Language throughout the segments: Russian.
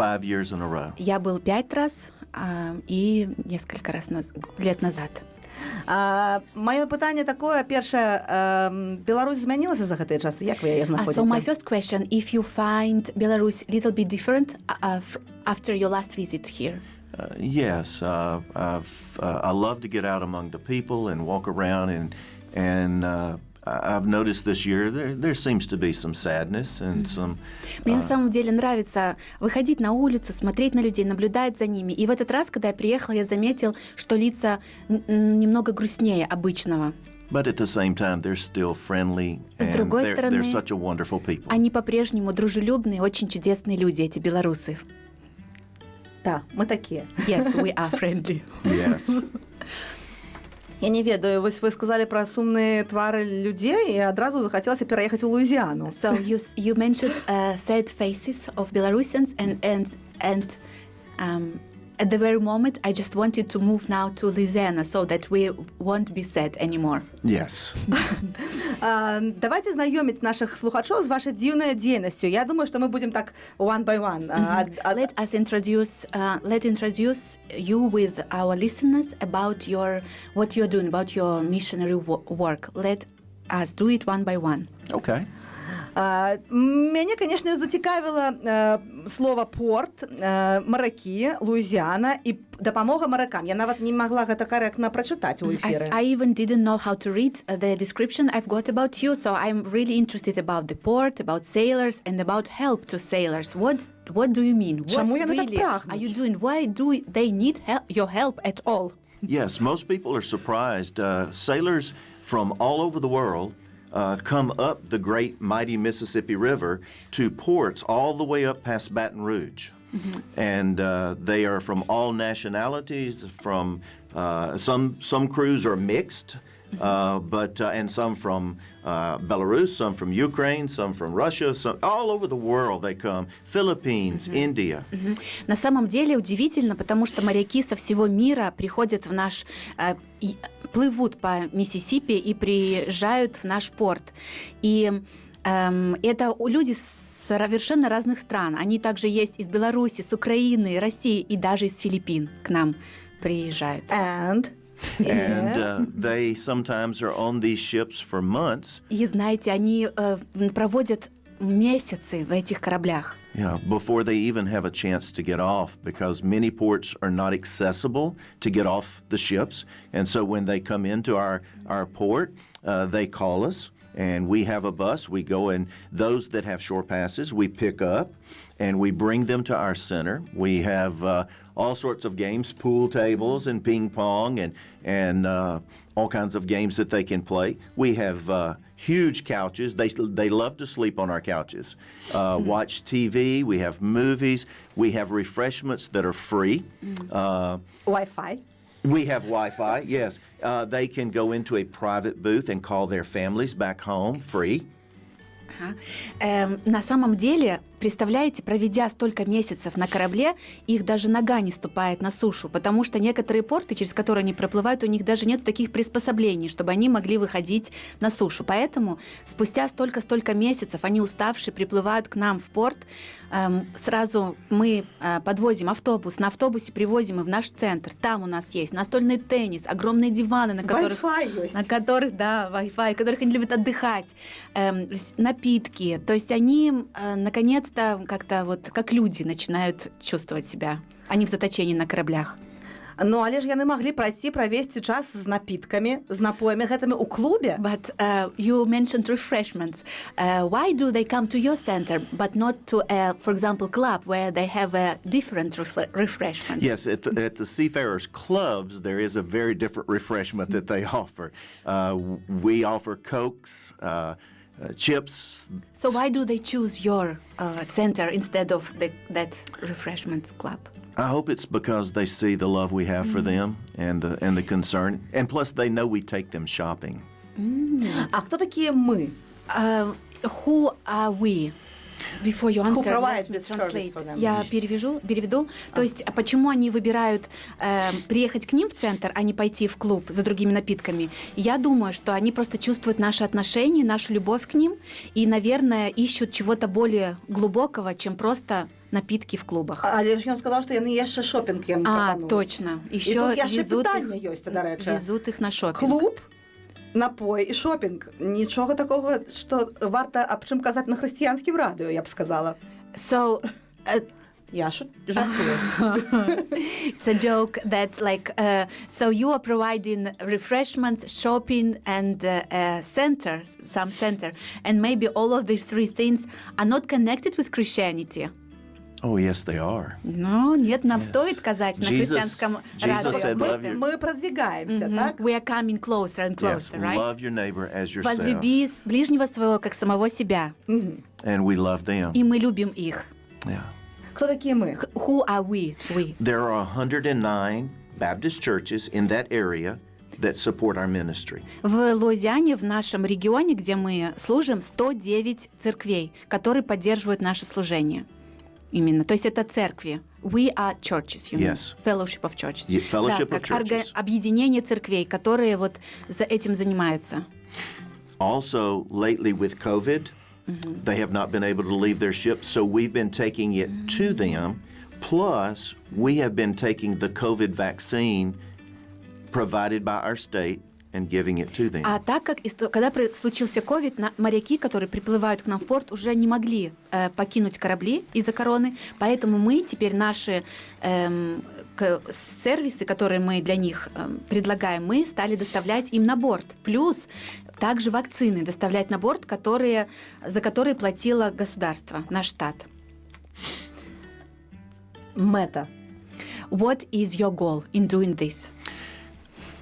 5 years in a row. Я был 5 раз и несколько раз лет назад. Маё пытанне такое, першае, Беларусь змянілася за гэтыя часы, як вы яе знаходзіце? So my first question, if you find Belarus a little bit different after your last visit here? Yes, I love to get out among the people and walk around, and I've noticed this year there seems to be some sadness and some. Мне на самом деле нравится выходить на улицу, смотреть на людей, наблюдать за ними. И в этот раз, когда я приехала, я заметил, что лица немного грустнее обычного. But at the same time, they're still friendly, С and другой стороны, they're such a wonderful people. Они по-прежнему дружелюбные, очень чудесные люди, эти белорусы. Да, мы такія. Yes, we are friendly. Yes. Я не ведаю, вось вы сказалі пра сумныя твары людзей, і адразу захацелася пераехаць у Луізіяну. So you mentioned sad faces of Belarusians, and at the very moment, I just wanted to move now to Louisiana so that we won't be sad anymore. Yes. Давайте знайоміць нашых слухачоў з вашай дзіўнай дзейнасцю. Я думаю, што мы будзем так one by one. Let's introduce you with our listeners about what you're doing, about your missionary work. Let us do it one by one. Okay. Мяне, конечно, зацікавіла слова порт, маракі, Луізіана і дапамога маракам. Я нават не магла гэта карэктна прачытаць у эфіры. I even didn't know how to read the description I've got about you, so I'm really interested about the port, about sailors, and about help to sailors. What do you mean? Чаму яны так really прагнуць? are you doing? Why do they need your help at all? Yes, most people are surprised. Sailors from all over the world come up the great mighty Mississippi River to ports all the way up past Baton Rouge. Mm-hmm. And they are from all nationalities. From some crews are mixed, but and some from Belarus, some from Ukraine, some from Russia, some all over the world they come. Philippines, India. На самом деле удивительно, потому что моряки со всего мира приходят в наш плывут по Миссисипи и приезжают в наш порт. И это люди с совершенно разных стран. Они также есть из Беларуси, с Украины, России и даже из Филиппин к нам приезжают. And they sometimes are on these ships for months. И знаете, они проводят месяцы в этих кораблях. Yeah, before they even have a chance to get off, because many ports are not accessible to get off the ships. And so when they come into our port, they call us, and we have a bus. We go, and those that have shore passes, we pick up, and we bring them to our center. We have all sorts of games, pool tables and ping pong, and all kinds of games that they can play. We have huge couches. They love to sleep on our couches. Watch TV. We have movies. We have refreshments that are free. Wi-Fi. We have Wi-Fi, yes. They can go into a private booth and call their families back home free. На самом деле, представляете, проведя столько месяцев на корабле, их даже нога не ступает на сушу, потому что некоторые порты, через которые они проплывают, у них даже нет таких приспособлений, чтобы они могли выходить на сушу. Поэтому спустя столько месяцев они уставшие приплывают к нам в порт. Сразу мы подвозим автобус, на автобусе привозим их в наш центр. Там у нас есть настольный теннис, огромные диваны, на которых Wi-Fi, которых они любят отдыхать, напитки. То есть они, наконец-то, как-то вот как люди начинают чувствовать себя. Они в заточении на кораблях. Ну, але ж яны маглі правесці час з напіткамі, з напоямі гэтымі ў клубе. But you mentioned refreshments. Why do they come to your center, but not to, for example, club where they have a different refreshment? Yes, at the Seafarers Clubs, there is a very different refreshment that they offer. We offer Cokes, chips. So why do they choose your center instead of that refreshments club? I hope it's because they see the love we have for them and the concern, and plus they know we take them shopping. А хто такие мы? Who are we? Before you Who answer, provides let me this service translate. for them? Я переведу. То есть, почему они выбирают приехать к ним в центр, а не пойти в клуб за другими напитками? Я думаю, что они просто чувствуют наши отношения, нашу любовь к ним и, наверное, ищут чего-то более глубокого, чем просто напитки в клубах. Але ж ён сказаў, што яны яшчэ шопінг ім прапануюць. Точно. І Еще тут яшчэ везут пытанне их, ёсць, да рэчы. везут их на шопинг. Клуб, напой і шопінг. Нічога такога, што варта аб чым казаць на хрысціянскім радыё, я б сказала. So, Я жартую. it's a joke that so you are providing refreshments, shopping and some center. And maybe all of these three things are not connected with Christianity. Oh, yes, they are. Но нет, нам Yes. стоит сказать на Jesus христианском said, радио. love your, Мы продвигаемся, так? We are coming closer and yes, closer, right? love your neighbor as yourself. Возлюби ближнего своего, как самого себя. And we love them. И мы любим их. Yeah. Кто такие мы? Who are we? We. There are 109 Baptist churches in that area that support our ministry. В Луизиане, в нашем регионе, где мы служим, 109 церквей, которые поддерживают наше служение. Именно. То есть это церкви. We are churches, you mean? Yes. Fellowship of churches. Fellowship Да, of как churches. объединение церквей, которые вот за этим занимаются. Also, lately with COVID, they have not been able to leave their ship, so we've been taking it to them. Plus, we have been taking the COVID vaccine provided by our state and giving it to them. А так как когда случился ковид, моряки, которые приплывают к нам в порт, уже не могли покинуть корабли из-за короны, поэтому мы теперь наши сервисы, которые мы для них предлагаем, мы стали доставлять им на борт. Плюс также вакцины доставлять на борт, за которые платило государство, наш штат. Мета. What is your goal in doing this?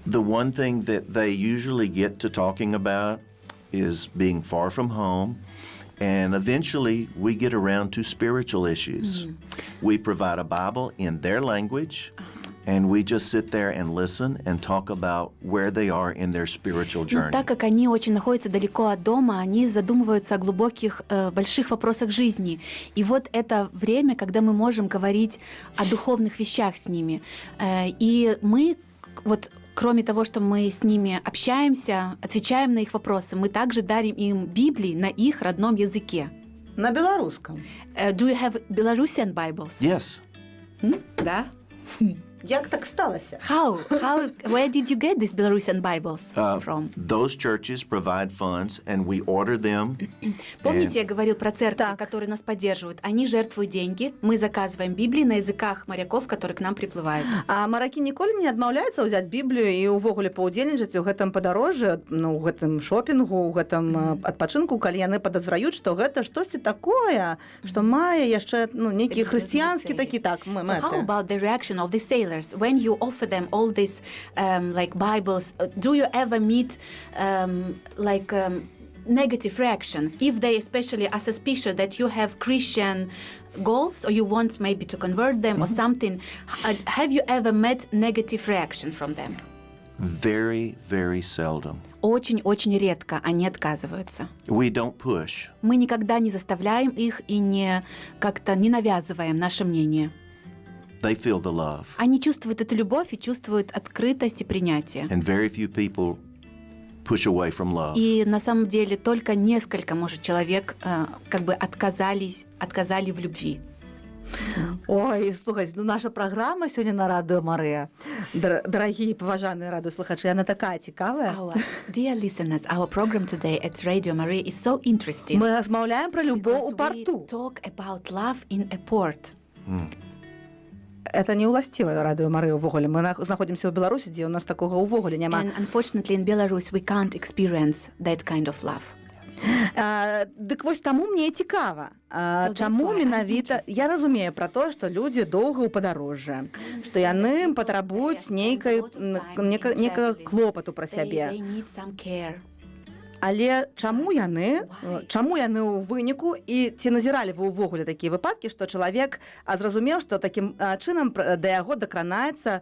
The one thing that they usually get to talking about is being far from home, and eventually we get around to spiritual issues. We provide a Bible in their language, and we just sit there and listen and talk about where they are in their spiritual Но journey. так как они очень находятся далеко от дома, они задумываются о глубоких, больших вопросах жизни. И вот это время, когда мы можем говорить о духовных вещах с ними. И мы, вот кроме того, что мы с ними общаемся, отвечаем на их вопросы, мы также дарим им Библии на их родном языке. На белорусском. Do you have Belarusian Bibles? Yes. Да. Як так сталося? Where did you get these Belarusian Bibles from? Those churches provide funds, and we order them. Помните, я говорил про церкви, Так. которые нас поддерживают? Они жертвуют деньги, мы заказываем Библии на языках моряков, которые к нам приплывают. А маракі ніколі не адмаўляюцца ўзяць Біблію і ўвогуле паўдзельнічаць у гэтым падарожжы, у гэтым шопінгу, у гэтым адпачынку, калі яны падазраюць, што гэта штосьці такое, што мае яшчэ нейкі хрысціянскі такі So how мэты. about the reaction of the sailors when you offer them all these Bibles? Do you ever meet negative reaction if they especially are suspicious that you have Christian goals or you want maybe to convert them or something? Have you ever met negative reaction from them? Very, very seldom. Очень-очень редко они отказываются. We don't push. Мы никогда не заставляем их и как-то не навязываем наше мнение. They feel the love. Они чувствуют эту любовь и чувствуют открытость и принятие. And very few people push away from love. И на самом деле только несколько, может, человек отказали в любви. Ой, слухайте, наша праграма сёння на радыё Марыя. Дарагія і паважаныя радыёслухачы, яна такая цікавая. Our dear listeners, our program today at Radio Maria is so interesting. Мы размаўляем пра любоў у Because we парту. talk about love in a port. Это не ўласціва радыё Марыя ўвогуле. Мы знаходзімся ў Беларусі, дзе ў нас такога ўвогуле няма. And unfortunately in Belarus we can't experience that kind of love. Дык вось таму мне цікава, that's чаму why I'm менавіта interested. я разумею пра тое, што людзі доўга ў падарожжы, што яны патрабуюць некага клопату пра They сябе. need some care. Але чаму яны ў выніку і ці назіралі вы ўвогуле такія выпадкі, што чалавек зразумеў, што такім чынам да яго дакранаецца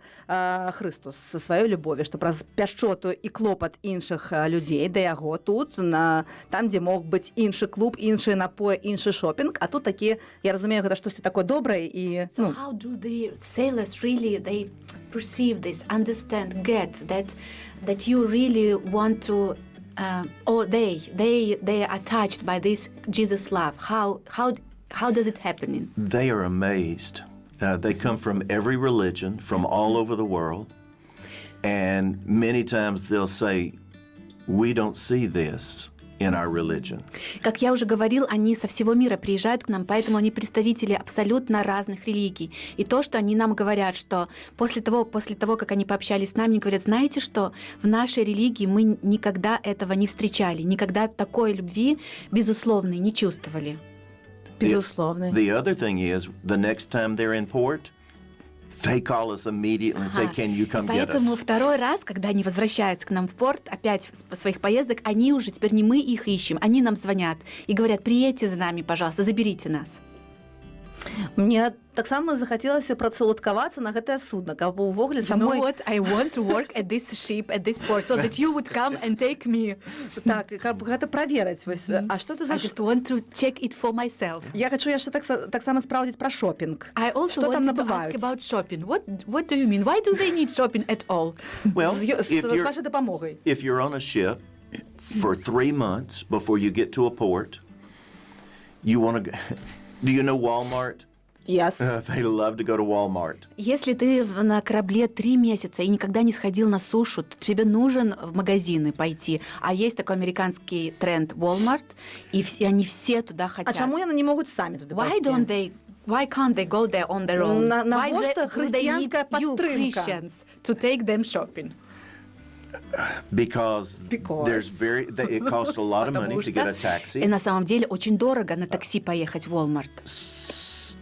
Хрыстус са сваёй любові, што праз пяшчоту і клопат іншых людзей да яго тут там, дзе мог быць іншы клуб, іншыя напоі, іншы шопінг, а тут такі, я разумею, гэта штосьці такое добрае і So how do the sailors really they perceive this, understand, get that you really want to or they are touched by this Jesus love? How does it happen? They are amazed. They come from every religion, from all over the world, and many times they'll say, "We don't see this in our religion." Как я уже говорил, они со всего мира приезжают к нам, поэтому они представители абсолютно разных религий. И то, что они нам говорят, что после того, как они пообщались с нами, они говорят, знаете что, в нашей религии мы никогда этого не встречали, никогда такой любви безусловной не чувствовали. безусловно. The other thing is, the next time they're in port, they call us immediately and say, "Can you come get Поэтому us?" второй раз, когда они возвращаются к нам в порт, опять с своих поездок, они уже, теперь не мы их ищем, они нам звонят и говорят, приедьте за нами, пожалуйста, заберите нас. Мне таксама захацелася працаўладкавацца на гэтае судна, каб увогуле You know самой what? I want to work at this ship, at this port, so that you would come and take me. так, каб гэта праверыць. Вось, а што ты за I just want to check it for myself. Я хачу яшчэ таксама спраўдзіць пра шопінг. I also Што там wanted to ask набываюць? about shopping. What do you mean? Why do they need shopping at all? Well, З вашай дапамогай. if you're on a ship for 3 months before you get to a port, you want to go. Do you know Walmart? Yes. They love to go to Walmart. Если ты на корабле 3 месяца и никогда не сходил на сушу, то тебе нужен в магазины пойти. А есть такой американский тренд Walmart, и они все туда А хотят. чаму яны не могуць самі туды Why can't they go there on their own? Навошта Do they need хрысціянская you, падтрымка? Christians, to take them shopping? Because it costs a lot of money to get a И taxi. на самом деле очень дорого на такси поехать в Walmart.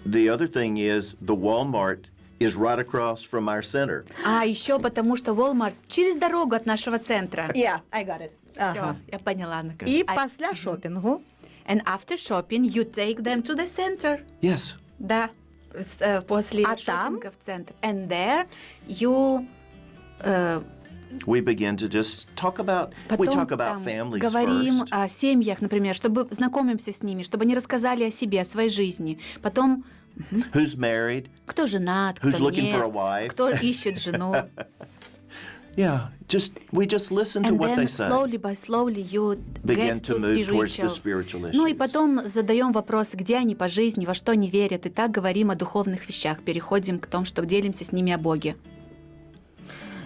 The other thing is the Walmart is right across from our center. А еще потому, что Walmart через дорогу от нашего центра. Yeah, I got it. Все, я поняла. наконец. І пасля шопінгу And after shopping, you take them to the center. Yes. Да, после А там? шопинга в центр. And there you We begin to just talk about we потом talk about там families говорим first. о семьях, например, чтобы знакомимся с ними, чтобы они рассказали о себе, о своей жизни. Потом Who's married? кто женат, Who's кто looking for a нет, wife? кто ищет жену. Yeah, we just listen to And what then they say. slowly by slowly you Begin get to to move towards the spiritual. spiritual Ну и issues. потом задаем вопросы, где они по жизни, во что они верят, и так говорим о духовных вещах, переходим к тому, что делимся с ними о Боге.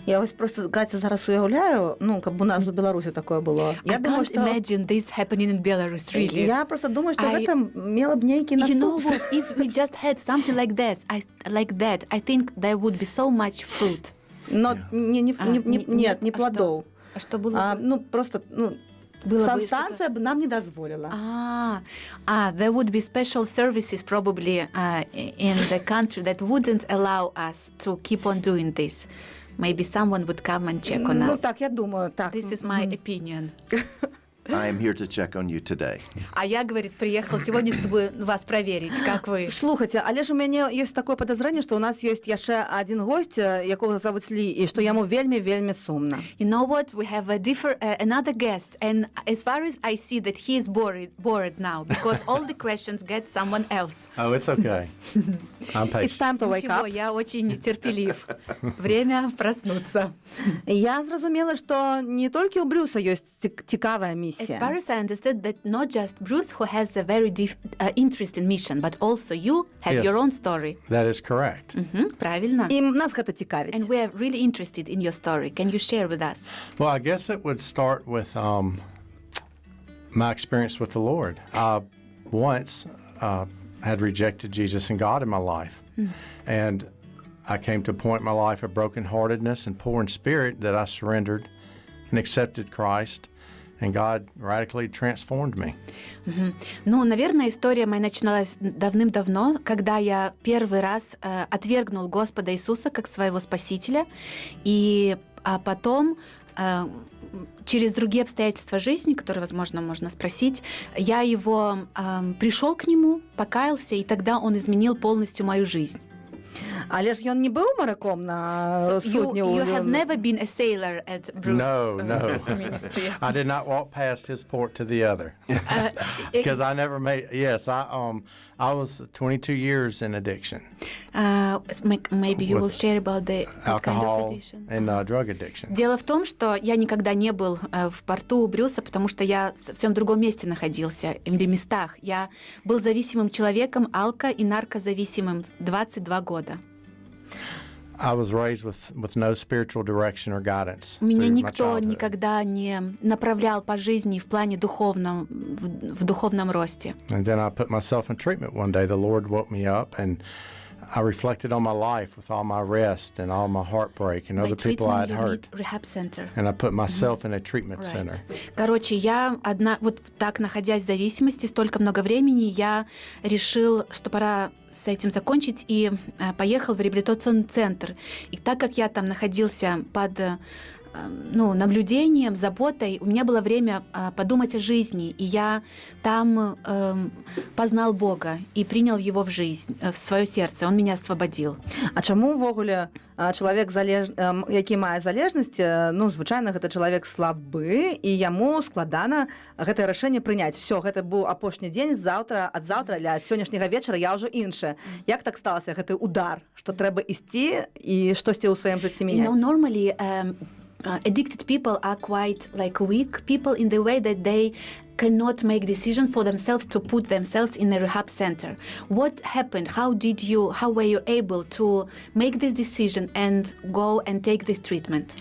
я ось просто Катя зараз уяўляю, ну каб у нас у Беларусі такое было. Я I думаю, can't imagine this happening in Belarus, really. Я просто думаю, што I- гэта мела б нейкі You know наступствы. what? If we just had something like this, I think there would be so much fruit. Но нет, не плодоў. А что было? бы? Ну просто Было бы санстанцыя б нам не дазволіла. There would be special services probably in the country that wouldn't allow us to keep on doing this. Maybe someone would come and check on Ну us. так, я думаю, так. This is my opinion. I am here to check on you today. А я, говорит, приехал сегодня, чтобы вас проверить, как вы. Слухайте, але ж у мяне ёсць такое падазрэнне, што у нас ёсць яшчэ адзін госць, якога завуць Лі, і што яму вельмі сумна. You know what? We have another guest, and as far as I see that he is bored now because all the questions get someone else. Oh, it's okay. I'm It's patient. time to wake Ничего, up. я очень терпелив. Время проснуться. Я зразумела, што не толькі ў Брюса ёсць цікавая As місія. far as I understood, that not just Bruce who has a very interesting mission, but also you have Yes. your own story. That is correct. Правильно. І нас гэта цікавіць. And we are really interested in your story. Can you share with us? Well, I guess it would start with my experience with the Lord. I once had rejected Jesus and God in my life. And I came to a point in my life of brokenheartedness and poor in spirit that I surrendered and accepted Christ. And God radically transformed me. Ну, наверное, история моя начиналась давным-давно, когда я первый раз отвергнул Господа Иисуса как своего Спасителя, и потом через другие обстоятельства жизни, которые, возможно, можно спросить, я его пришел к нему, покаялся, и тогда он изменил полностью мою жизнь. Але ж ён не быў мараком на судне You have never been a sailor at Bruce's No. ministry. I did not walk past his port to the other because I never made. Yes, I was 22 years in addiction, Maybe you will With share about the what kind of alcohol addiction. and drug addiction. Дело в том, что я никогда не был в порту у Брюса, потому что я в совсем другом месте находился, или местах. Я был зависимым человеком, и наркозависимым 22 года. I was raised with no spiritual direction or guidance. Меня through my никто childhood. никогда не направлял по жизни в плане духовном, в духовном росте. And then I put myself in treatment one day. The Lord woke me up, and I reflected on my life with all my rest and all my heartbreak and By other people I'd treatment, you hurt. need rehab center. And I put myself in a treatment Right. center. Короче, я вот так, находясь в зависимости столько много времени, я решил, что пора с этим закончить, и поехал в реабилитационный центр. И так как я там находился под наблюдением, заботой, у меня было время подумать о жизни, и я там познал Бога и принял Его в жизнь, в свое сердце. Он меня освободил. А чаму ўвогуле чалавек які мае залежнасць, звычайна гэта чалавек слабы, і яму складана гэтае рашэнне прыняць. Всё, гэта быў апошні дзень, ад заўтра ля сённяшняга вечара я ўжо іншая. Як так сталася гэты удар, што трэба ісці і штосьці ў сваім жыцці мяняць? Normally, addicted people are quite like weak people in the way that they cannot make decisions for themselves to put themselves in a rehab center. What happened? How were you able to make this decision and go and take this treatment?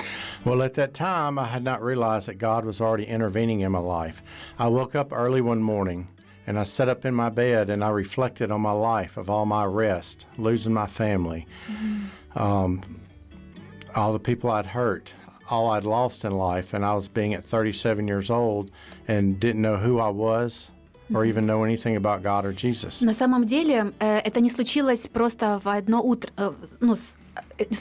Well, at that time, I had not realized that God was already intervening in my life. I woke up early one morning, and I sat up in my bed, and I reflected on my life of all my rest, losing my family, all the people I'd hurt, all I'd lost in life, and I was being at 37 years old and didn't know who I was or even know anything about God or Jesus. На самом деле, это не случилось просто в одно утро,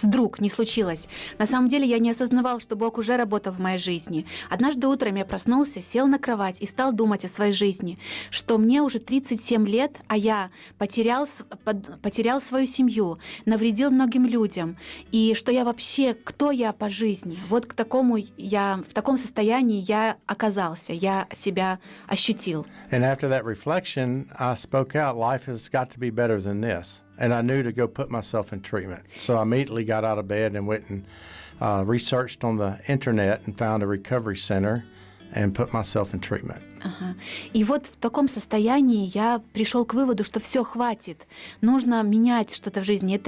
вдруг не случилось. На самом деле я не осознавал, что Бог уже работал в моей жизни. Однажды утром я проснулся, сел на кровать и стал думать о своей жизни, что мне уже 37 лет, а я потерял свою семью, навредил многим людям, и что я вообще, кто я по жизни. Вот в таком состоянии я оказался, я себя ощутил. And after that reflection, I spoke out, life has got to be better than this. And I knew to go put myself in treatment. So I immediately got out of bed and went and researched on the internet and found a recovery center and put myself in treatment. Ага. И вот в таком состоянии я пришел к выводу, что все, хватит, нужно менять что-то в жизни.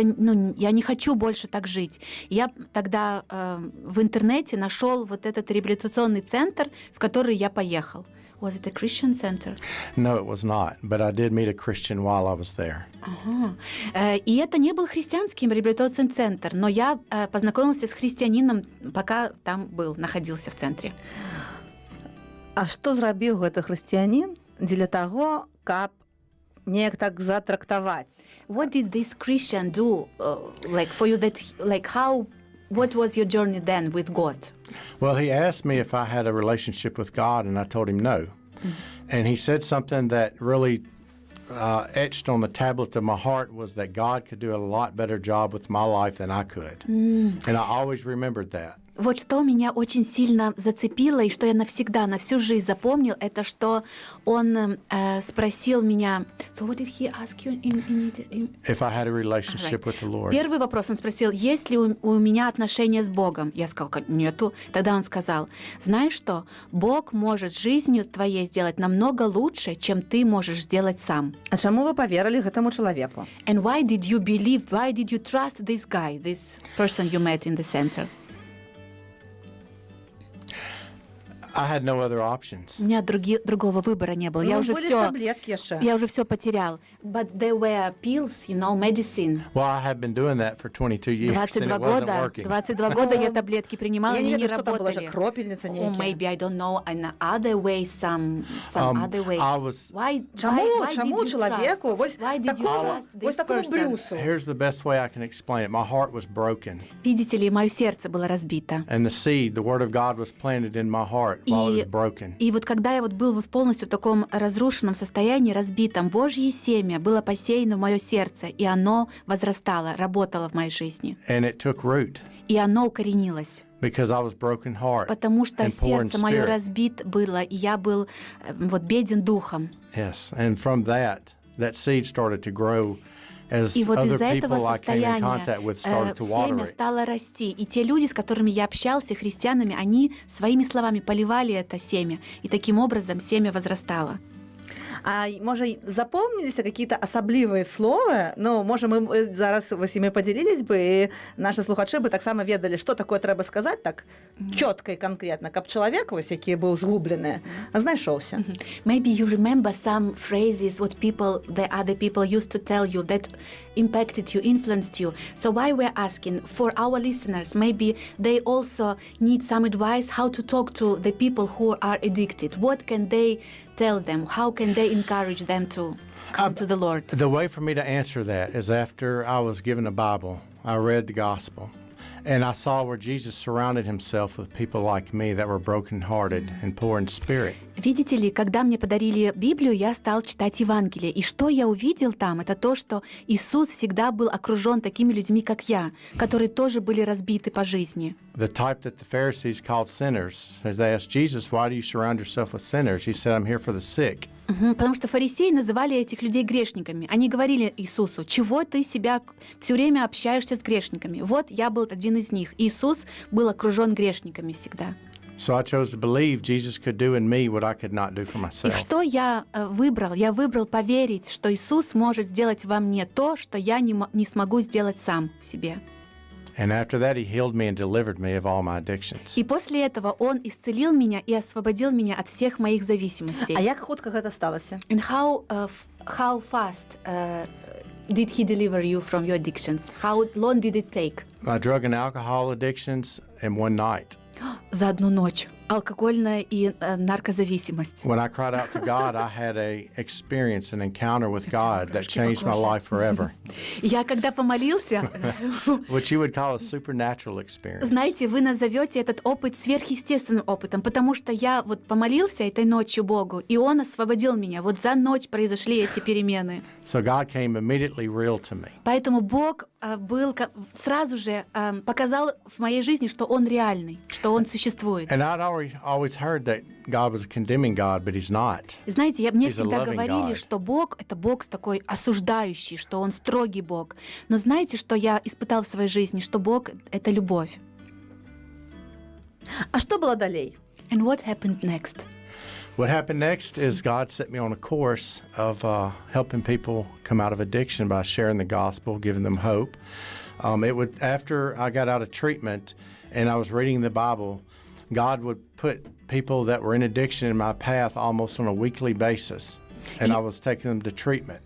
Я не хочу больше так жить. Я тогда в интернете нашел вот этот реабилитационный центр, в который я поехал. Was it a Christian center? No, it was not, but I did meet a Christian while I was there. Ага. И это не был христианский реабилитационный центр, но я познакомился с христианином, пока там находился в центре. А што зрабіў гэты хрысціянін дзеля таго, каб неяк так затрактаваць? What did this Christian do, like for you? What was your journey then with God? Well, he asked me if I had a relationship with God, and I told him no. And he said something that really etched on the tablet of my heart was that God could do a lot better job with my life than I could. And I always remembered that. Вот что меня очень сильно зацепило и что я навсегда, на всю жизнь запомнил, это что он спросил меня. So what did he ask you If I had a relationship with the Lord. Первый вопрос он спросил, есть ли у меня отношения с Богом? Я сказала, нету. Тогда он сказал, знаешь что, Бог может жизнью твоей сделать намного лучше, чем ты можешь сделать сам. А чаму вы паверылі гэтаму чалавеку? And why did you trust this guy, this person you met in the center? I had no other options. У меня другого выбора не было. Я Ну, уже были ж все, таблетки яшчэ. я уже все потерял. But there were pills, medicine. Well, I have been doing that for 22 years, and 22 it wasn't года, working. 22 года я таблетки принимала, Я они не не ведаю, что там было, работали. же кропельница Or некие. maybe I don't know an other way, some other ways. I was- Why Чаму did you чалавеку trust? вось Why did you trust this такому person? брюсу? Here's the best way I can explain it. My heart was broken, Видите ли, мое сердце было разбито. and the seed, the word of God, was planted in my heart while it was И, broken. и вот когда я вот был вот полностью в таком разрушенном состоянии, разбитом, Божье семя было посеяно в мое сердце, и оно возрастало, работало в моей жизни. And it took root И оно укоренилось, because I was broken heart потому что and poor in сердце мое spirit. разбит было, и я был вот беден духом. Yes, and from that seed started to grow as И вот other из этого people I came in состояния contact with started to water семя it. стало расти. И те люди, с которыми я общался, христианами, они своими словами поливали это семя. И таким образом семя возрастало. А можа запомніліся какие-то асаблівыя словы, ну можа мы зараз вось імі падзялілись бы і нашы слухачы бы таксама ведалі, што такое трэба сказаць так чётка і канкрэтна, каб чалавек вось які быў згублены знайшоўся. Maybe you remember some phrases what the other people used to tell you that impacted you, influenced you. So why we're asking for our listeners, maybe they also need some advice how to talk to the people who are addicted. What can they tell them? How can they encourage them to come to the Lord? The way for me to answer that is after I was given a Bible, I read the gospel, and I saw where Jesus surrounded himself with people like me that were brokenhearted and poor in spirit. Видите ли, когда мне подарили Библию, я стал читать Евангелие. И что я увидел там, это то, что Иисус всегда был окружен такими людьми, как я, которые тоже были разбиты по жизни. The type that the Pharisees called sinners. So they asked Jesus, why do you surround yourself with sinners? He said, I'm here for the sick. Потому что фарисеи называли этих людей грешниками. Они говорили Иисусу, чего ты себя все время общаешься с грешниками? Вот я был один из них. Иисус был окружен грешниками всегда. So I chose to believe Jesus could do in me what I could not do for И myself. что я выбрал? Я выбрал поверить, что Иисус может сделать во мне то, что я не смогу сделать сам в себе. And after that, he healed me and delivered me of all my addictions. И после этого Он исцелил меня и освободил меня от всех моих зависимостей. А як хутка гэта сталася? And how fast did He deliver you from your addictions? How long did it take? My drug and alcohol addictions in one night. За одну ночь. Алкогольная и наркозависимость. When I cried out to God, I had an experience, an encounter with God that changed my life forever, Я когда помолился, which you would call a supernatural experience. знаете, вы назовете этот опыт сверхъестественным опытом, потому что я вот помолился этой ночью Богу, и Он освободил меня. Вот за ночь произошли эти перемены. So God came immediately real to me. Поэтому Бог сразу же показал в моей жизни, что Он реальный, что Он существует. And I'd always heard that God was a condemning God, but he's not. И знаете, мне He's a всегда loving говорили, God. что Бог — это Бог такой осуждающий, что Он строгий Бог. Но знаете, что я испытал в своей жизни? Что Бог — это любовь. А што было далей? And what happened next? What happened next is God set me on a course of helping people come out of addiction by sharing the gospel, giving them hope. After I got out of treatment and I was reading the Bible, God would put people that were in addiction in my path almost on a weekly basis, and I was taking them to treatment.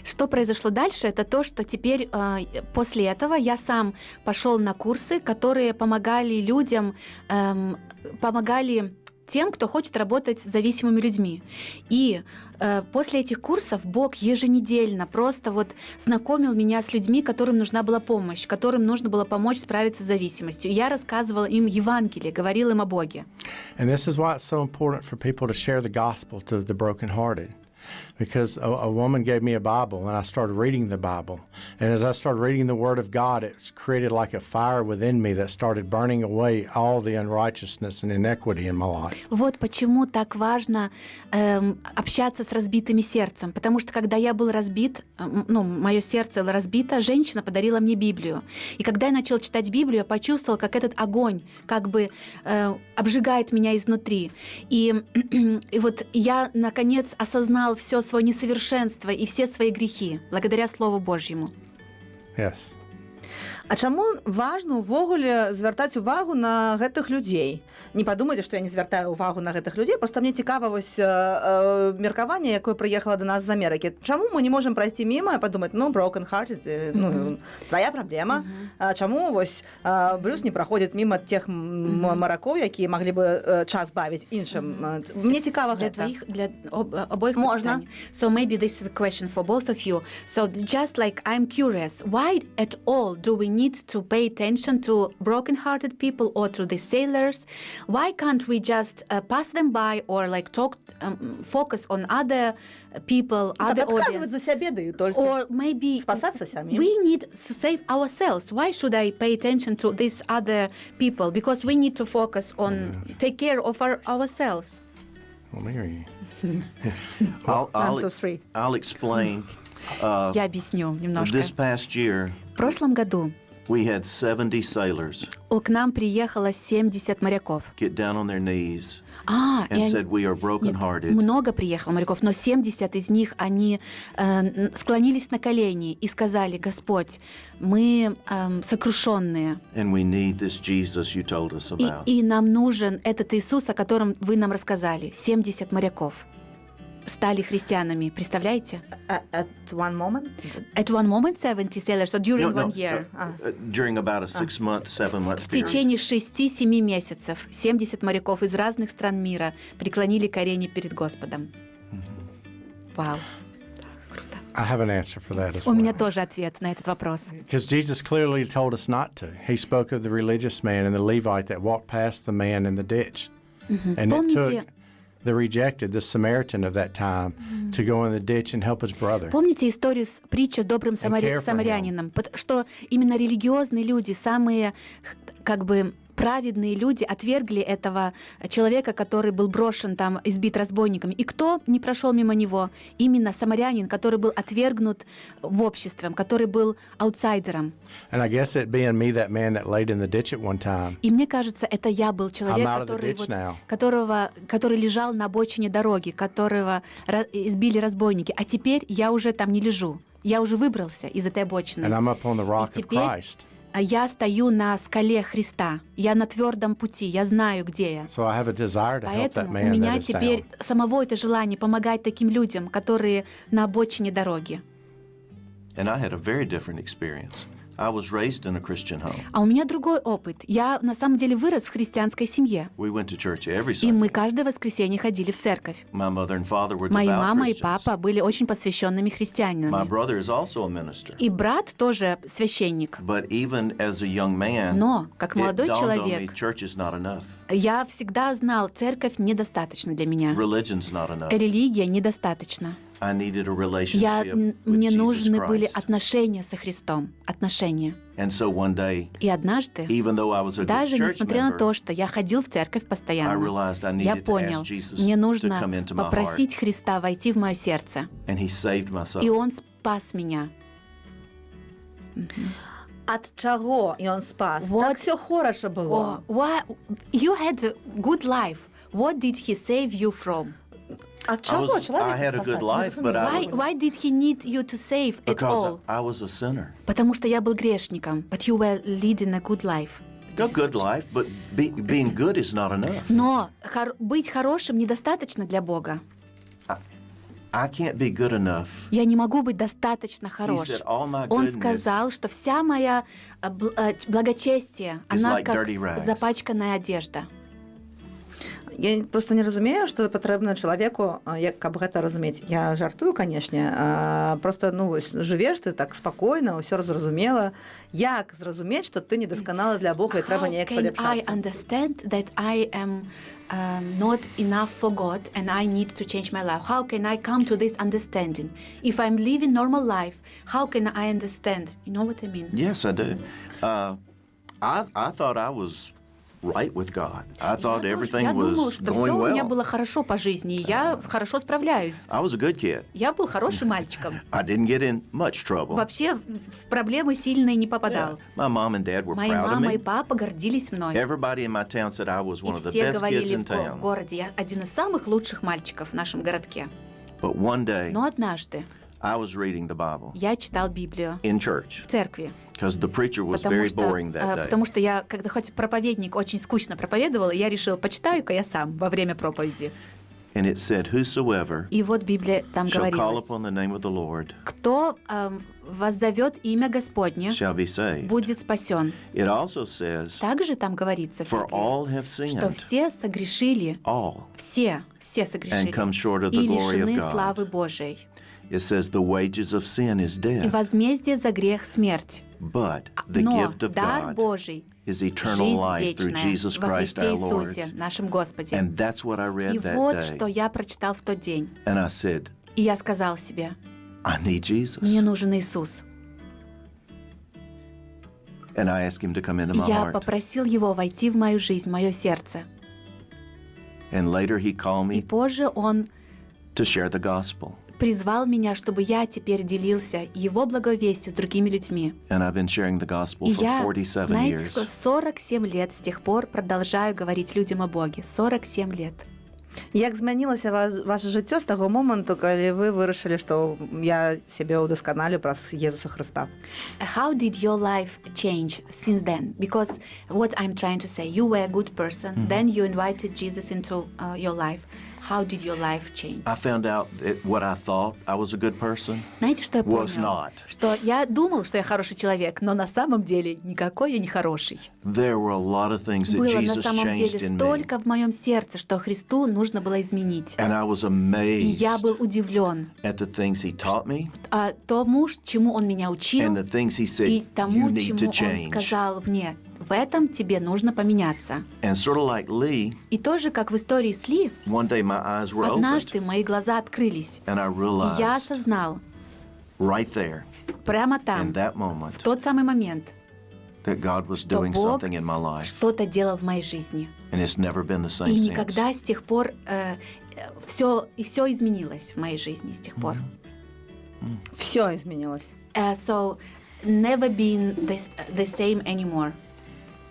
Что произошло дальше, это то, что теперь после этого я сам пошел на курсы, которые помогали людям, помогали тем, кто хочет работать с зависимыми людьми. И после этих курсов Бог еженедельно просто вот знакомил меня с людьми, которым нужна была помощь, которым нужно было помочь справиться с зависимостью. И я рассказывала им Евангелие, говорила им о Боге. And this is why it's so important for people to share the gospel to the brokenhearted. Because a woman gave me a Bible, and I started reading the Bible. And as I started reading the Word of God, it's created like a fire within me that started burning away all the unrighteousness and inequity in my life. Вот почему так важно общаться с разбитыми сердцем. Потому что когда я был разбит, мое сердце было разбито, женщина подарила мне Библию. И когда я начал читать Библию, я почувствовала, как этот огонь как бы обжигает меня изнутри. И вот я, наконец, осознал все свое несовершенство и все свои грехи благодаря Слову Божьему. Yes. А чаму важна ўвогуле звяртаць увагу на гэтых людзей? Не падумайце, што я не звяртаю ўвагу на гэтых людзей, проста мне цікава вось меркаванне, якое прыехала до нас з Амерыкі. Чаму мы не можам прайсці міма і падумаць, ну, broken hearted, ну, твоя праблема. Чаму вось Брюс не праходзіць міма тех маракоў, якія маглі бы час бавіць іншым. Мне цікава гэта. Для обоих Можно. питаний. So maybe this is a question for both of you. So just like I'm curious, why at all do we need to pay attention to broken-hearted people or to the sailors? Why can't we just pass them by or like talk, focus on other people, Так other адказваць audience? за сябе, да і толькі. Or maybe Спасаться самим. we need to save ourselves. Why should I pay attention to these other people? Because we need to focus on take care of ourselves. Well, Mary. I'll, 1, 2, 3. I'll explain. Я объясню немножко. This past year, В прошлом году we had 70 sailors к нам приехало 70 моряков. get down on their knees And and said, "We are brokenhearted." много приехало моряков, но 70 из них, они склонились на колени и сказали: Господь, мы сокрушенные, And we need this Jesus you told us about. и нам нужен этот Иисус, о котором вы нам рассказали. 70 моряков стали христианами, представляете? At one moment? At one moment 70 sailors, so during No, one year. During about a 6-month, 7-month В period. течение 6-7 месяцев 70 моряков из разных стран мира преклонили колени перед Господом. Вау. Круто. I have an answer for that as У меня well. тоже ответ на этот вопрос. Because Jesus clearly told us not to. He spoke of the religious man and the Levite that walked past the man in the ditch. And it Помните- took the rejected, the Samaritan of that time, to go in the ditch and help his brother. Помните историю с притчей с добрым care for самарянином? Что именно религиозные люди, самые как бы праведные люди отвергли этого человека, который был брошен там, избит разбойниками. И кто не прошел мимо него? Именно самарянин, который был отвергнут в обществе, который был аутсайдером. And I guess it being me, that man that laid in the ditch at one time, И мне кажется, это я был человек, I'm out of the ditch now. который лежал на обочине дороги, которого избили разбойники. А теперь я уже там не лежу. Я уже выбрался из этой обочины. and I'm up on the rock of теперь- Christ. Я стою на скале Христа. Я на твердом пути. Я знаю, где я. So I have a desire to help that Поэтому у man меня that is теперь down. самого это желание помогать таким людям, которые на обочине дороги. And I had a very different experience. I was raised in a Christian home. А у меня другой опыт. Я на самом деле вырос в христианской семье. We went to church every И мы Sunday. каждое воскресенье ходили в церковь. My mother and father were Мои devout мама и Christians. папа были очень посвященными My христианами. brother is also a minister. И брат тоже священник. But even as a young man, Но, как it молодой dawned on me, человек, church is not enough. я всегда знал, церковь недостаточно для меня. Religion's not enough. Религия недостаточно. I needed a relationship with Мне Jesus нужны были Christ. отношения со Христом. Отношения. And so one day, И однажды, even though I was a good даже church несмотря на member, то, что я ходил в церковь I постоянно, realized I я needed to понял, ask Jesus мне to нужно come into my heart. попросить Христа войти в мое сердце. And he saved my soul. И Он спас меня. Ад чаго ён спас? Вот. Так все хорошо было. You had a good life. What did He save you from? Ад чаго I had a good life, but Why did He need you to save at because all? I was a sinner. Потому что я был грешником. But you were leading a good life. A good life, but being good is not enough. Но быть хорошим недостаточно для Бога. I can't be good enough. Я не могу быть достаточно хорош. said, "All my Он goodness сказал, что вся моя благочестие, она like как dirty rags." запачканная одежда. Я просто не разумею, што патрэбна чалавеку, каб гэта разумець. Я жартую, канешне, просто жывеш ты так спакойна, ўсё зразумела. Як зразумець, што ты недасканала для Бога і трэба неяк How can I паляпшацца? understand that I am not enough for God and I need to change my life? How can I come to this understanding? If I'm living normal life, how can I understand? You know what I mean? Yes, I do. I thought I was right with God. I thought Я everything думала, was что going все у меня well. было хорошо по жизни, и я хорошо справляюсь. I was a good kid. Я был хорошим мальчиком. I didn't get in much trouble. Вообще в проблемы сильные не попадал. My mom and dad were Мои proud of мама и me. папа гордились мной. Everybody in my town said I was И one of the все best kids говорили in в town. городе, я один из самых лучших мальчиков в нашем городке. But one day, Но однажды I was reading the Bible я читал Библию in church в церкви. because the preacher was very boring that day. Потому что я, когда хоть проповедник очень скучно проповедовал, я решил, почитаю-ка я сам во время проповеди. And it said, "Whosoever И вот Библия там shall call говорилось, upon the name of the Lord кто воззовет имя Господне, shall be saved." будет спасен. It also says, Также там говорится в "For Библии, all have что sinned, все согрешили, all, все and согрешили come short of и the glory of лишены God." славы Божией. It says, "The wages of sin is И death, возмездие за грех смерть. but the Но gift of дар God Божий, is eternal жизнь life through вечная Jesus во Christ Христе our Lord." Иисусе, нашем Господе. And that's what I read И that вот day. что я прочитал в тот день. And I said, И я сказал себе, "I need Jesus." мне нужен Иисус. And I asked him to come into И my я heart. попросил Его войти в мою жизнь, в мое сердце. And later he called И me позже Он to share the gospel. призвал меня, чтобы я теперь делился Его благовестью с другими людьми. And I've been sharing the gospel И for я, 47 знаете, что years. 47 лет с тех пор продолжаю говорить людям о Боге. 47 лет. Як змянілася ваше жыццё з таго моманту, калі вы вырашылі, што я сябе ўдасканалю праз Езуса Хрыста? How did your life change since then? Because what I'm trying to say, you were a good person, then you invited Jesus into your life. How did your life change? I found out that what I thought I was a good person Знаете, что я was понял? not. Что я думал, что я хороший человек, но на самом деле никакой я не хороший. There were a lot of things that Было на Jesus самом деле changed in me. столько в моем сердце, что Христу нужно было изменить. And I was И amazed я был удивлен at the things he taught me тому, чему Он меня учил, and the things he said и you тому, need чему to Он change. сказал мне. В этом тебе нужно поменяться. And sort of like Lee, И тоже, как в истории с Ли, one day my eyes were однажды opened мои глаза открылись. and I И я realized осознал right there прямо in там, that в moment тот самый момент, that God was что doing Бог something in my life. что-то делал в моей жизни. And it's never been the same И since. никогда с тех пор все изменилось в моей жизни с тех пор. Всё изменілось. So never been the same anymore.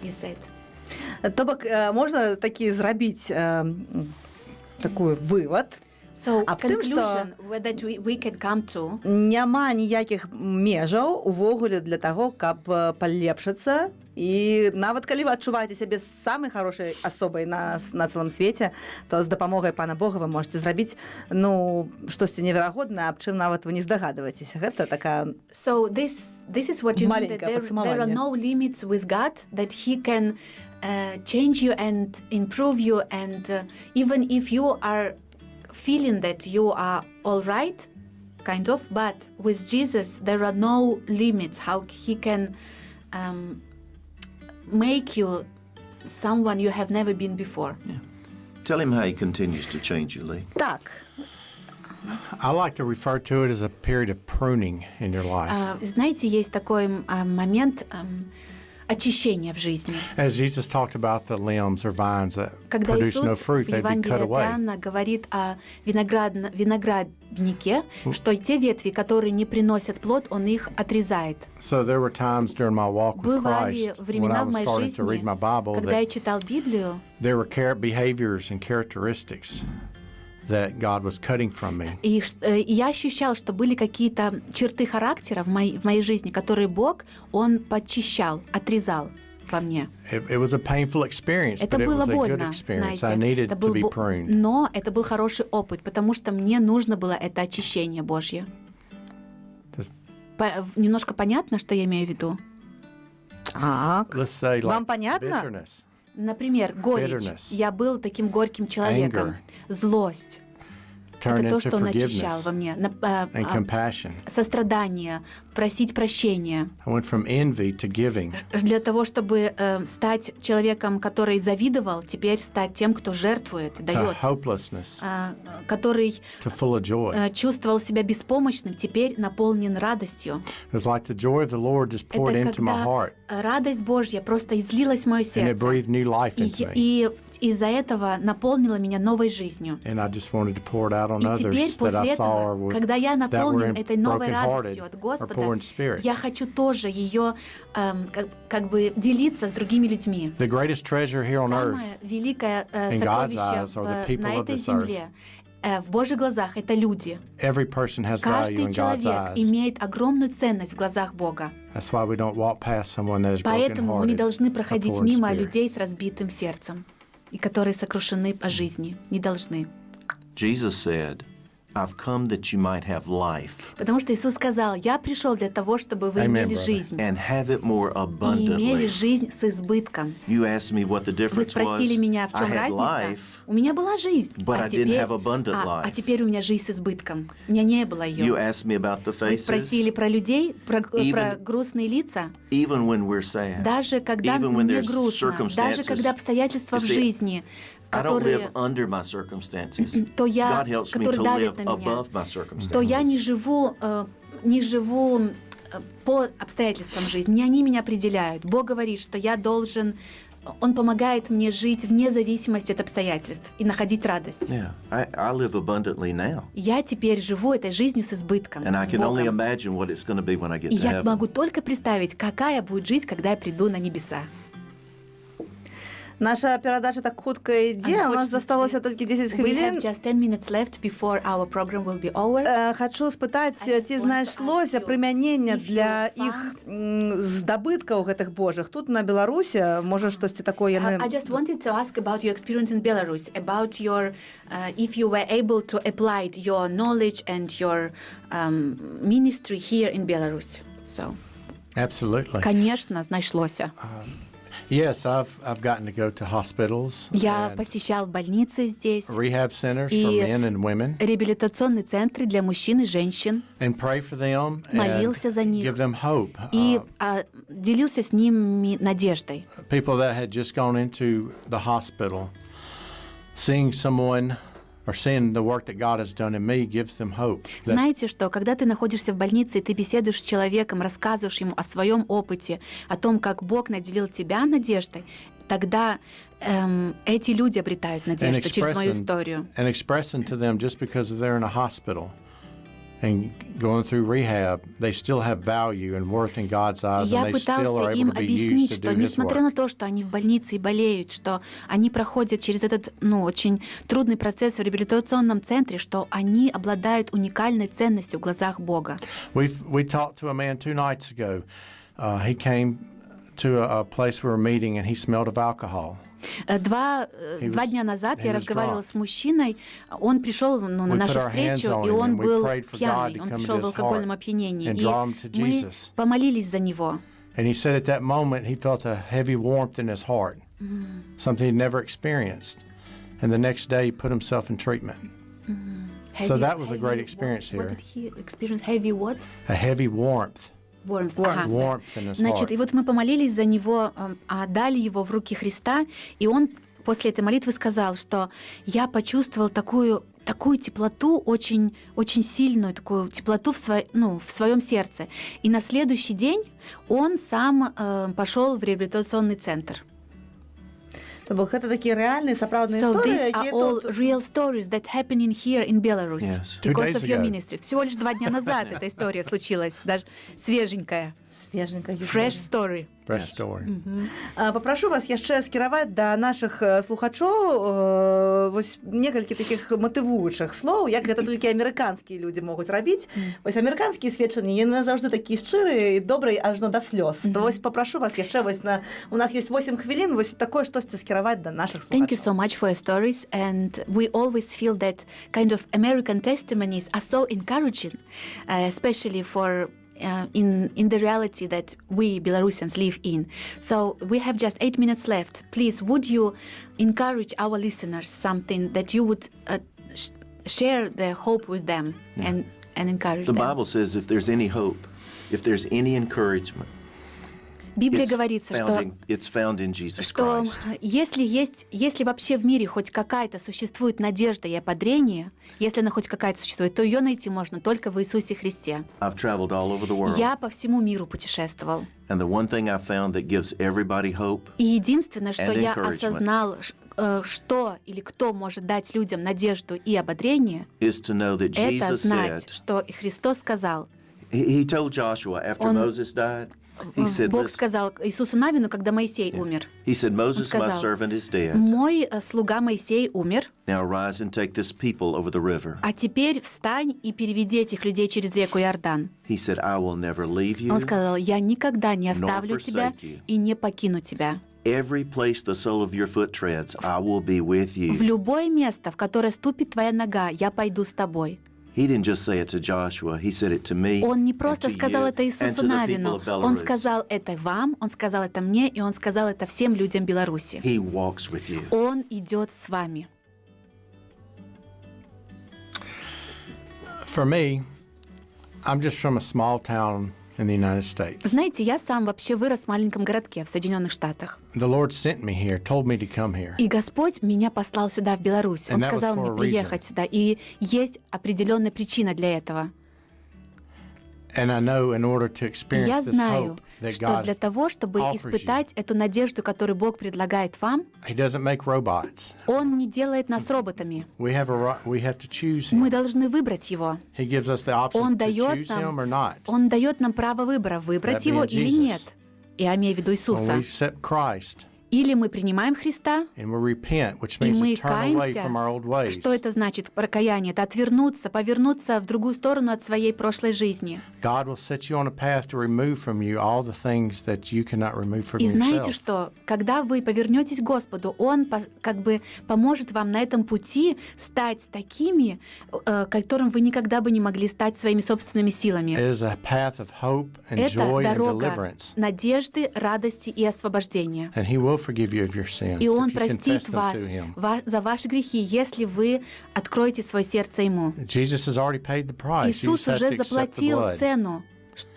You said. То бок можна такі зрабіць такую вывад. So А тым, conclusion that we can come to. Няма ніякіх межаў увогуле для таго, каб палепшыцца. І нават калі вы адчуваеце сябе самай хорошай асобай на цэлым свеце, то з дапамогай Пана Бога вы можете зрабіць штосьці неверагоднае, аб чым нават вы не здагадваецеся. Гэта такая So this is what you mean, that there are no limits with God, that He can change you and improve you, and even if you are feeling that you are all right, kind of, but with Jesus there are no limits how He can make you someone you have never been before. Tell him how he continues to change you, Lee. так. I like to refer to it as a period of pruning in your life. Знаете, есть такой момент очищения в жизни. As Jesus talked about the limbs or vines that Когда produce no Иисус в fruit, they'd be cut Евангелии от away. Иоанна говорит о винограднике, что те ветви, которые не приносят плод, Он их отрезает. So there were times during my walk with Бывали Christ when I времена в was моей starting to read my жизни, Bible когда я that читал Библию, there were behaviors and characteristics that God was cutting from me. и я ощущал, что были какие-то черты характера в моей жизни, которые Бог, Он подчищал, отрезал во мне. It was a painful experience, Это but it было was a good больно, experience. знаете. I needed Это to be был pruned. но это был хороший опыт, потому что мне нужно было это очищение Божье. Немножко понятно, что я имею в виду? Так. Let's say Вам like понятно? bitterness. Например, горечь. Bitterness. Я был таким горьким человеком. Anger. Злость. Turn Это то, into что Он очищал во forgiveness мне. and compassion. Сострадание, просить прощения. I went from envy to giving. Для того, чтобы стать человеком, который завидовал, теперь стать тем, кто жертвует, To дает. hopelessness, Который to full of joy. чувствовал себя беспомощным, теперь наполнен радостью. It's like the joy of the Lord just poured Это into my когда heart, радость Божья просто излилась в мое and it сердце. breathed new life into me. И из-за этого наполнила меня новой жизнью. And I just wanted to pour it out on И теперь, others that I после saw этого, когда я that were наполнен этой новой brokenhearted радостью от or Господа, poor in spirit. я хочу тоже ее как бы делиться с другими людьми. The greatest treasure here on earth Самое великое in God's eyes are the сокровище people на of этой this земле в Божьих глазах это люди. Every person has value Каждый in God's человек eyes. имеет огромную ценность в глазах Бога. That's why we don't walk past someone that is Поэтому мы не brokenhearted должны or проходить poor in мимо spirit. людей с разбитым сердцем и которые сокрушены по жизни. Не должны. Jesus said, I've come that you might have life Потому что Иисус сказал, я пришел для того, чтобы вы Amen, имели brother. жизнь. and have it more И имели abundantly. жизнь с избытком. You asked me what the Вы difference was. спросили меня, в I чем had разница? life, У меня была жизнь, but I didn't have abundant life. теперь у меня жизнь с избытком. У меня не было you ее. asked me about the Вы faces. спросили про людей, про Even- грустные лица. Even when we're sad, Даже когда even when мне there's грустно, даже circumstances, когда обстоятельства you в see, жизни, I don't live которые, under my circumstances. то я, God helps me которые to давят live на меня, above my circumstances. то я не живу по обстоятельствам жизни. Не они меня определяют. Бог говорит, что я должен... Он помогает мне жить вне зависимости от обстоятельств и находить радость. Yeah, I live abundantly now. Я теперь живу этой жизнью с избытком, And I с can only Богом. imagine what it's going to be when I get И to я heaven. могу только представить, какая будет жизнь, когда я приду на небеса. Наша перадача так хутка ідзе, у нас засталося толькі 10 We хвілін. have just 10 minutes left before our program will be over. Хачу спытаць, I just ці want to знайшлося ask you прымянення if для you іх здабыткаў гэтых Божых. Тут на Беларусі, можа, штосьці такое яны... I just wanted to ask about your experience in Belarus, about your, if you were able to apply your knowledge and your ministry here in Belarus. So, Absolutely. конечно, знайшлося. Yes, I've gotten to go to hospitals Я and посещал больницы здесь, rehab centers for И- men and women реабилитационные центры для мужчин и женщин, and pray for them and Молился за них. give them hope. и делился с ними надеждой. People that had just gone into the hospital, seeing someone or seeing the work that God has done in me gives them hope. That Знаете, что когда ты находишься в больнице, и ты беседуешь с человеком, рассказываешь ему о своем опыте, о том, как Бог наделил тебя надеждой, тогда эти люди обретают надежду через мою историю. and expressing to them just because they're in a hospital and going through rehab, they still have value and worth in God's eyes, Я and they still пытался are able им to be объяснить, used to что do His несмотря work. на то, что они в больнице и болеют, что они проходят через этот очень трудный процесс в реабилитационном центре, что они обладают уникальной ценностью в глазах Бога. We talked to a man 2 nights ago. He came to a place we were meeting, and he smelled of alcohol. Два was- дня назад he я was разговаривала drunk. с мужчиной, он пришел на We нашу put our hands встречу, on и him, он and we был prayed for God пьяный, to он come пришел into в his алкогольном heart опьянении, and и draw him to мы Jesus. помолились за него. And he said at that moment he felt a heavy warmth in his heart, something he'd never experienced. And the next day he put himself in treatment. So that was a great experience What here. did he experience? Heavy what? A heavy warmth. Ага. Warmth in his Значит, и heart. вот мы помолились за него, отдали его в руки Христа, и он после этой молитвы сказал, что я почувствовал такую теплоту, очень, очень сильную такую теплоту в своем сердце. И на следующий день он сам пошел в реабилитационный центр. То бок гэта такія рэальныя сапраўдныя So історыі, these are якія all тут... real stories that happening here in Belarus Yes. 2 because days of your ago. ministry. Всего лишь 2 дня назад эта история случилась, даже свеженькая. Свеженька Fresh story. Fresh story. Папрашу вас яшчэ скіраваць да нашых слухачоў вось некалькі такіх матывуючых слоў, як гэта толькі амерыканскія людзі могуць рабіць. Вось амерыканскія сведчанні яны заўжды такія шчырыя і добрыя ажно да слёз. То вось папрашу вас яшчэ вось у нас ёсць 8 хвілін вось такое штосьці скіраваць да нашых Thank you слухачоў. so much for your stories, and we always feel that kind of American testimonies are so encouraging, especially for in the reality that we Belarusians live in. So we have just 8 minutes left. Please, would you encourage our listeners something that you would share the hope with them and encourage The them? Bible says if there's any hope, if there's any encouragement, В Библии говорится, it's found in Jesus что Christ. если вообще в мире хоть какая-то существует надежда и ободрение, если она хоть какая-то существует, то ее найти можно только в Иисусе Христе. I've traveled all over the world, Я по всему миру путешествовал. and the one thing I found that gives everybody hope И единственное, что And я encouragement. осознал, что или кто может дать людям надежду и ободрение, is to know that это Jesus знать, said, что Христос сказал. He told Joshua after Он- Moses died, He said, Бог "Listen." сказал Иисусу Навину, когда Моисей умер. He said, Moses, my сказал, servant, is dead. Мой слуга Моисей умер, Now rise and take this people over the river. а теперь встань и переведи этих людей через реку Иордан. He said, I will never leave you. Он сказал, я никогда не оставлю тебя forsake you. и не покину тебя. Every place the sole of your foot treads, I will be with В you. любое место, в которое ступит твоя нога, я пойду с тобой. He didn't just say it to Joshua, he said it to me. Он не and просто to сказал you, это and Иисусу to the Навину, people of он Belarus. сказал это вам, он сказал это мне, и он сказал это всем людям Беларуси. He walks with you. Он идет с вами. For me, I'm just from a small town in the United States. Знаете, я сам вообще вырос в маленьком городке в Соединенных Штатах. The Lord sent me here, told me to come here. И Господь меня послал сюда, в Беларусь. Он And that was сказал for мне a приехать reason. сюда. И есть определенная причина для этого. And I know in order to И experience я this знаю, hope that что для God, того, чтобы offers испытать эту надежду, которую Бог предлагает вам, He doesn't make robots. Он не делает нас роботами. We have to choose Мы Him. должны выбрать Его. He gives us the option Он to дает choose Him or нам, not. Он дает нам право выбора, выбрать That Его being или Jesus. нет. Я имею в виду When Иисуса. we accept Christ Или мы принимаем Христа, and we repent, which и means мы to turn away каемся. from our old ways, Что это значит, покаяние? Это отвернуться, повернуться в другую сторону от своей прошлой жизни. God will set you on a path to remove from you all the things that you cannot remove from И знаете yourself. что? Когда вы повернетесь к Господу, Он как бы поможет вам на этом пути стать такими, которым вы никогда бы не могли стать своими собственными It силами. is a path of hope and Это joy and дорога deliverance. надежды, радости и освобождения. And He will forgive you of your sins И Он if you confess простит them вас to Him. за ваши грехи, если вы откроете свое сердце Ему. Jesus has already paid the price. You Иисус just have уже to accept the заплатил blood. цену.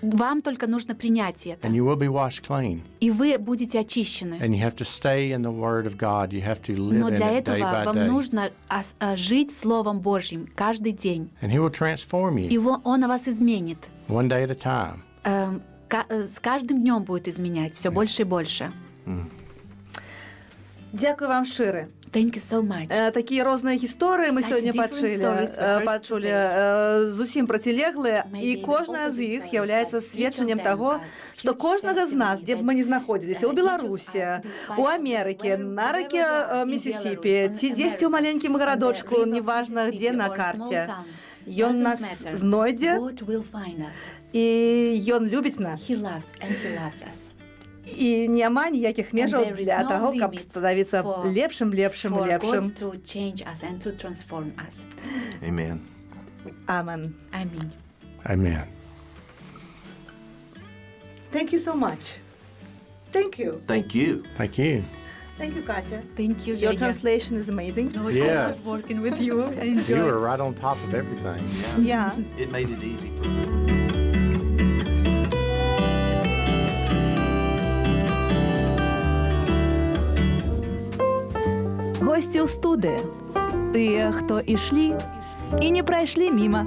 Вам только нужно принять это. And you will be washed clean. И вы будете очищены. And you have to stay in the Word of God. You have to Но live in для it day этого by вам day. нужно жить Словом Божьим каждый день. And He will transform И you Он вас изменит. one day at a time. С каждым днем будет изменять все больше и больше. Дякую вам шчыра. Thank you so much. Такія розныя гісторыі мы Such сёння different stories we heard пачулі зусім процілеглыя, і Maybe кожная з all of іх these з'яўляецца stories, like, сведчаннем each of them таго, are што huge кожнага з нас, testimony дзе б мы не that, знаходзіліся, у each of Беларусі, us, despite у of Амерыкі, wherever- на wherever раке we are, in Місісіпі, Belarus, ці on дзесьці ў America, маленькім on the гарадочку, river of неважна Mississippi дзе на or small карце. town, Ён doesn't нас matter. знойдзе, God will find us. і ён любіць нас. He loves and He loves us. І няма ніякіх межаў there is для no таго, каб limit становіцца for- лепшым, лепшым, For лепшым. God to change us and to transform us. Amen. Амен. Аминь. Amen. Thank you so much. Thank you. Thank you. Thank you. Thank you, Katya. Thank you, Your Женя. translation is amazing. Oh, Yes. I love working with you. I enjoy. You were right on top of everything. Yeah. It made it easy for me. Госці ў студыі. Тыя, хто ішлі і не прайшлі міма.